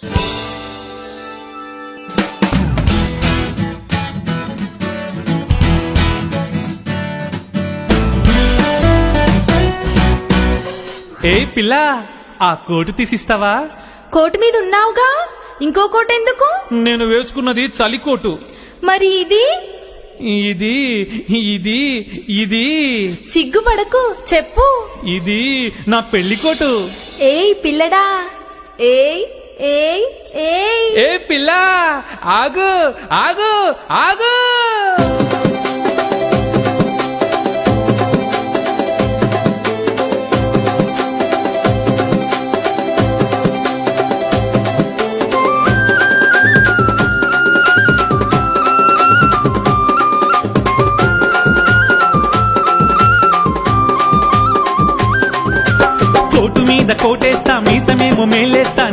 ఏ పిల్ల, ఆ coat తీసిస్తావా? Coat మీద ఉన్నావుగా, ఇంకో కోటు ఎందుకు? నేను వేసుకున్నది చలికోటు. మరి ఇది? ఇది ఇది ఇది సిగ్గుపడకు, చెప్పు. ఇది నా పెళ్లికోటు. ఏయ్ పిల్లడా, ఏయ్ ఏయ్ ఏయ్. ఏ పిల్ల, ఆగు ఆగు ఆగు.